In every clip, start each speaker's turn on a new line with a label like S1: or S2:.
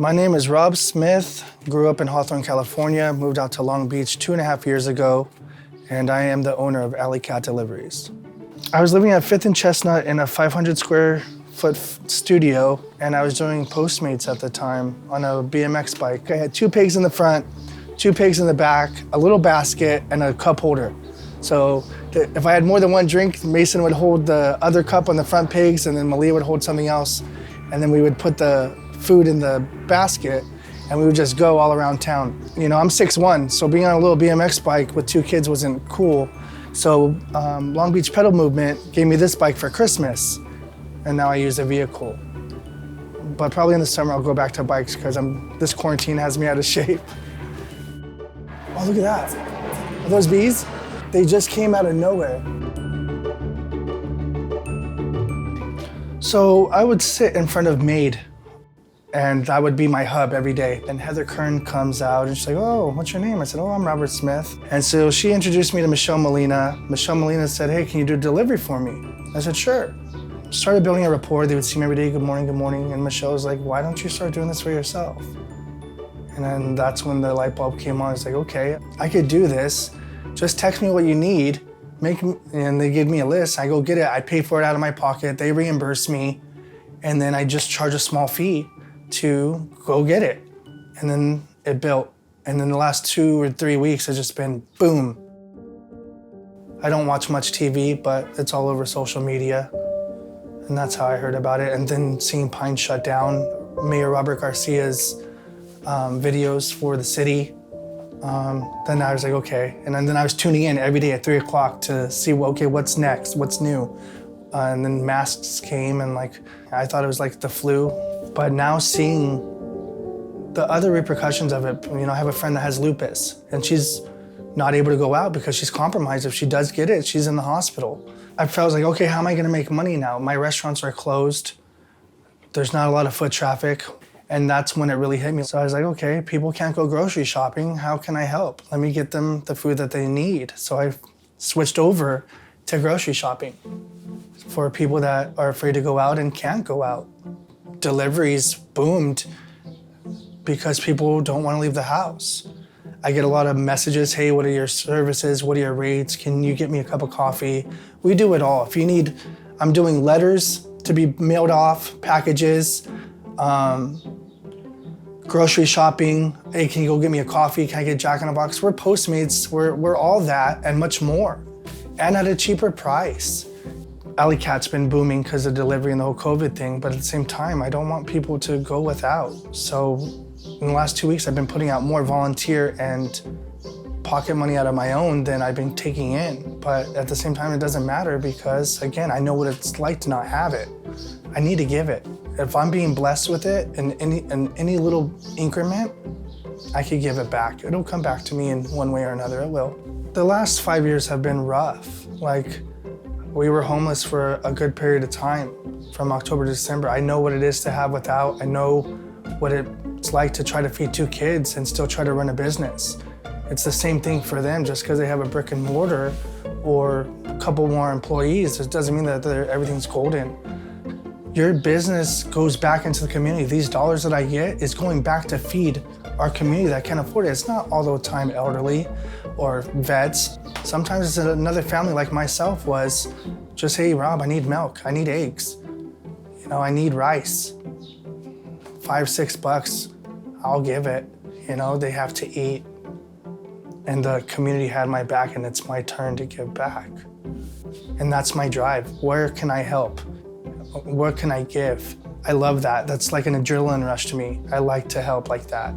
S1: My name is Robb Smith, grew up in Hawthorne, California, moved out to Long Beach 2.5 years ago, and I am the owner of Alley Cat Deliveries. I was living at 5th and Chestnut in a 500 square foot studio, and I was doing Postmates at the time on a BMX bike. I had 2 pigs in the front, 2 pigs in the back, a little basket, and a cup holder. So if I had more than one drink, Mason would hold the other cup on the front pigs, and then Malia would hold something else, and then we would put the food in the basket, and we would just go all around town. You know, I'm 6'1", so being on a little BMX bike with 2 kids wasn't cool. So Long Beach Pedal Movement gave me this bike for Christmas, and now I use the vehicle. But probably in the summer I'll go back to bikes because this quarantine has me out of shape. Oh, look at that. Are those bees? They just came out of nowhere. So I would sit in front of Maid, and that would be my hub every day. And Heather Kern comes out and she's like, "Oh, what's your name?" I said, "Oh, I'm Robert Smith." And so she introduced me to Michelle Molina. Michelle Molina said, "Hey, can you do delivery for me?" I said, "Sure." Started building a rapport. They would see me every day, good morning, good morning. And Michelle was like, "Why don't you start doing this for yourself?" And then that's when the light bulb came on. I was like, okay, I could do this. Just text me what you need, and they give me a list. I go get it. I pay for it out of my pocket. They reimburse me. And then I just charge a small fee to go get it. And then it built. And then the last 2 or 3 weeks has just been boom. I don't watch much TV, but it's all over social media. And that's how I heard about it. And then seeing Pine shut down, Mayor Robert Garcia's videos for the city. Then I was like, okay. And then I was tuning in every day at 3 o'clock to see, well, okay, what's next, what's new? And then masks came, and I thought it was like the flu. But now seeing the other repercussions of it, you know, I have a friend that has lupus, and she's not able to go out because she's compromised. If she does get it, she's in the hospital. I felt like, okay, how am I gonna make money now? My restaurants are closed. There's not a lot of foot traffic. And that's when it really hit me. So I was like, okay, people can't go grocery shopping. How can I help? Let me get them the food that they need. So I switched over to grocery shopping for people that are afraid to go out and can't go out. Deliveries boomed because people don't want to leave the house. I get a lot of messages, hey, what are your services? What are your rates? Can you get me a cup of coffee? We do it all. If you need, I'm doing letters to be mailed off, packages, grocery shopping. Hey, can you go get me a coffee? Can I get Jack in a Box? We're Postmates, we're all that and much more, and at a cheaper price. Alley Cat's been booming because of delivery and the whole COVID thing, but at the same time, I don't want people to go without. So in the last 2 weeks, I've been putting out more volunteer and pocket money out of my own than I've been taking in. But at the same time, it doesn't matter because, again, I know what it's like to not have it. I need to give it. If I'm being blessed with it in any little increment, I could give it back. It'll come back to me in one way or another, it will. The last 5 years have been rough. We were homeless for a good period of time, from October to December. I know what it is to have without. I know what it's like to try to feed 2 kids and still try to run a business. It's the same thing for them. Just because they have a brick and mortar or a couple more employees, it doesn't mean that everything's golden. Your business goes back into the community. These dollars that I get is going back to feed our community that can't afford it. It's not all the time elderly or vets. Sometimes it's another family like myself was just, hey, Rob, I need milk, I need eggs. You know, I need rice. $5, $6, I'll give it. You know, they have to eat. And the community had my back, and it's my turn to give back. And that's my drive. Where can I help? What can I give? I love that. That's like an adrenaline rush to me. I like to help like that.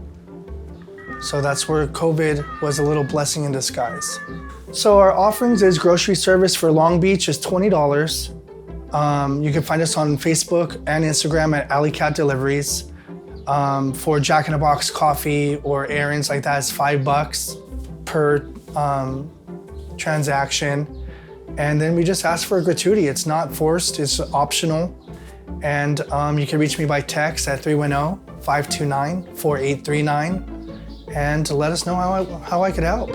S1: So that's where COVID was a little blessing in disguise. So our offerings is grocery service for Long Beach is $20. You can find us on Facebook and Instagram at Alley Cat Deliveries. For Jack in a Box coffee or errands like that, it's $5 per transaction. And then we just ask for a gratuity. It's not forced, it's optional. And you can reach me by text at 310-529-4839 and let us know how I could help.